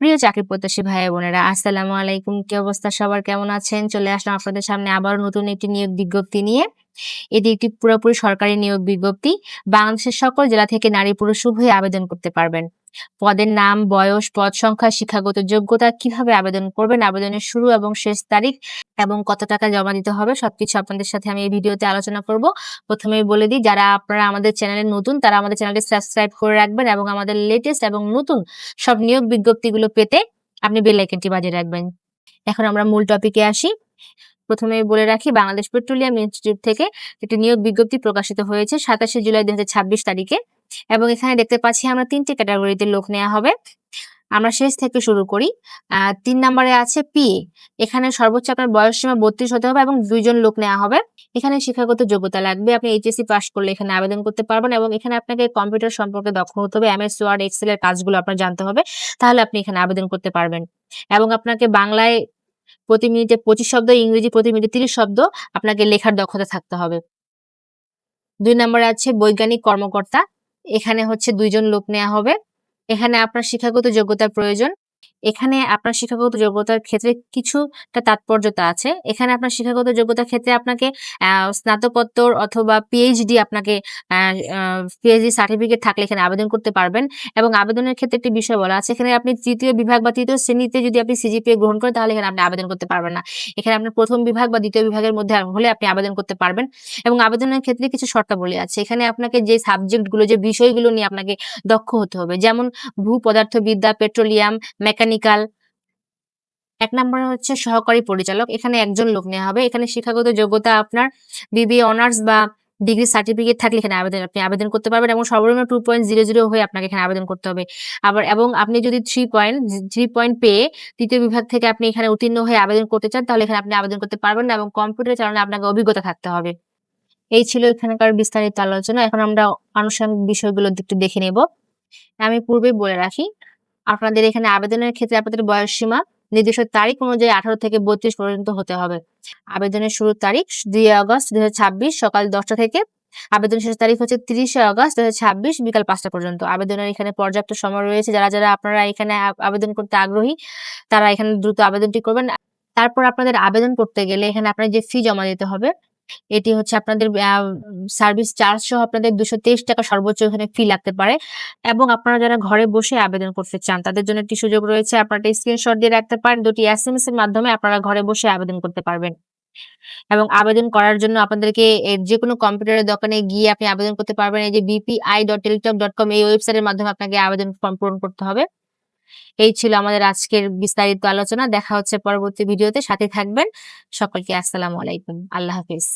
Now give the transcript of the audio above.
প্রিয় চাকরি প্রত্যাশী ভাই বোনেরা, আসসালামু আলাইকুম। কি অবস্থা সবার, কেমন আছেন? চলে আসলাম আপনাদের সামনে আবারও নতুন একটি নিয়োগ বিজ্ঞপ্তি নিয়ে। এটি একটি পুরোপুরি সরকারি নিয়োগ বিজ্ঞপ্তি। বাংলাদেশের সকল জেলা থেকে নারী পুরুষ উভয়ই আবেদন করতে পারবেন। পদের নাম, বয়স, পদ সংখ্যা, শিক্ষাগত যোগ্যতা, কিভাবে আবেদন করবেন, আবেদনের শুরু এবং শেষ তারিখ এবং কত টাকা জমা দিতে হবে সবকিছু আপনাদের সাথে আমি এই ভিডিওতে আলোচনা করব। প্রথমেই বলে দিই, যারা আপনারা আমাদের চ্যানেলে নতুন তারা আমাদের চ্যানেলটি সাবস্ক্রাইব করে রাখবেন এবং আমাদের লেটেস্ট এবং নতুন সব নিয়োগ বিজ্ঞপ্তিগুলো পেতে আপনি বেল আইকনটি বাজিয়ে রাখবেন। এখন আমরা মূল টপিকে আসি। প্রথমে বলে রাখি, বাংলাদেশ পেট্রোলিয়াম ইনস্টিটিউট থেকে একটি নিয়োগ বিজ্ঞপ্তি প্রকাশিত হয়েছে 27 জুলাই 2026 তারিখে এবং এখানে দেখতে পাচ্ছি আমরা 3টি ক্যাটাগরিতে লোক নেওয়া হবে। আমরা শেষ থেকে শুরু করি। 3 নম্বরে আছে পিএ। এখানে সর্বোচ্চ আপনার বয়স সীমা 32 হতে হবে এবং 2 জন লোক নেওয়া হবে। এখানে শিক্ষাগত যোগ্যতা লাগবে। আপনি এইচএসসি পাস করলে এখানে আবেদন করতে পারবেন এবং এখানে আপনাকে কম্পিউটার সম্পর্কে দক্ষ হতে হবে। এমএস ওয়ার্ড, এক্সেল এর কাজগুলো আপনার জানতে হবে। তাহলে আপনি এখানে আবেদন করতে পারবেন। এবং আপনাকে বাংলায় প্রতি মিনিটে 25 শব্দ, ইংরেজি প্রতি মিনিটে 30 শব্দ আপনাকে লেখার দক্ষতা থাকতে হবে। 2 নম্বরে আছে বৈজ্ঞানিক কর্মকর্তা। এখানে হচ্ছে 2 জন লোক নেওয়া হবে। এখানে আপনার শিক্ষাগত যোগ্যতার প্রয়োজন। এখানে আপনার শিক্ষাগত যোগ্যতার ক্ষেত্রে কিছুটা তাৎপর্যতা আছে। এখানে আপনার শিক্ষাগত যোগ্যতার ক্ষেত্রে আপনাকে স্নাতকোত্তর অথবা পিএইচডি আপনাকে আ আ পিএইচডি সার্টিফিকেট থাকলে এখানে আবেদন করতে পারবেন এবং আবেদনের ক্ষেত্রে একটি বিষয় বলা আছে, এখানে আপনি ৩য় বিভাগ বা ৩য় শ্রেণীতে যদি আপনি সিজিপিএ গ্রহণ করেন তাহলে এখানে আপনি আবেদন করতে পারবেন না। এখানে আপনার ১ম বিভাগ বা ২য় বিভাগের মধ্যে হলে আপনি আবেদন করতে পারবেন এবং আবেদনের ক্ষেত্রে কিছু শর্তাবলী আছে। এখানে আপনাকে যে সাবজেক্টগুলো, যে বিষয়গুলো নিয়ে আপনাকে দক্ষ হতে হবে, যেমন ভূপদার্থবিদ্যা, পেট্রোলিয়াম, মেকানিক্যাল। ১ নম্বরে হচ্ছে সহকারী পরিচালক। এখানে ১ জন লোক নেওয়া হবে। এখানে শিক্ষাগত যোগ্যতা আপনার বিবিএ অনার্স বা ডিগ্রি সার্টিফিকেট থাকলে এখানে আপনি আবেদন করতে পারবেন এবং সর্বনিম্ন 2.00 হয়ে আপনাকে এখানে আবেদন করতে হবে। আবার এবং আপনি যদি 3 পয়েন্ট পেয়ে ৩য় বিভাগ থেকে আপনি এখানে উত্তীর্ণ হয়ে আবেদন করতে চান তাহলে এখানে আপনি আবেদন করতে পারবেন না এবং কম্পিউটার চালানোর আপনাকে অভিজ্ঞতা থাকতে হবে। এই ছিল এখানকার বিস্তারিত আলোচনা। এখন আমরা আনুষঙ্গিক বিষয়গুলো একটু দেখে নেব। আমি পূর্বেই বলে রাখি, আপনাদের এখানে আবেদনের ক্ষেত্রে আপনাদের বয়সসীমা নির্দিষ্ট তারিখ অনুযায়ী 18 থেকে 32 পর্যন্ত হতে হবে। আবেদনের শুরুর তারিখ 2 আগস্ট 2026 সকাল 10টা থেকে। আবেদনের শেষ তারিখ হচ্ছে 30 আগস্ট 2026 বিকাল 5টা পর্যন্ত। আবেদনের এখানে পর্যাপ্ত সময় রয়েছে। যারা আপনারা এখানে আবেদন করতে আগ্রহী তারা এখানে দ্রুত আবেদনটি করবেন। তারপর আপনাদের আবেদন করতে গেলে এখানে আপনার যে ফি জমা দিতে হবে, এটি হচ্ছে আপনাদের সার্ভিস চার্জ সহ আপনাদের ৳223 সর্বোচ্চ এখানে ফি লাগতে পারে এবং আপনারা যারা ঘরে বসে আবেদন করতে চান তাদের জন্য একটি সুযোগ রয়েছে। আপনারা একটা স্ক্রিনশট দিয়ে রাখতে পারেন। 2টি এসএমএস এর মাধ্যমে আপনারা ঘরে বসে আবেদন করতে পারবেন। এবং আবেদন করার জন্য আপনাদেরকে যেকোনো কম্পিউটারের দোকানে গিয়ে আপনি আবেদন করতে পারবেন। এই যে bpi.teletalk.com এই ওয়েবসাইটের মাধ্যমে আপনাকে আবেদন ফর্ম পূরণ করতে হবে। এই ছিল আমাদের আজকের বিস্তারিত আলোচনা। দেখা হচ্ছে পরবর্তী ভিডিওতে। সাথে থাকবেন। সকলকে আসসালামু আলাইকুম। আল্লাহ হাফেজ।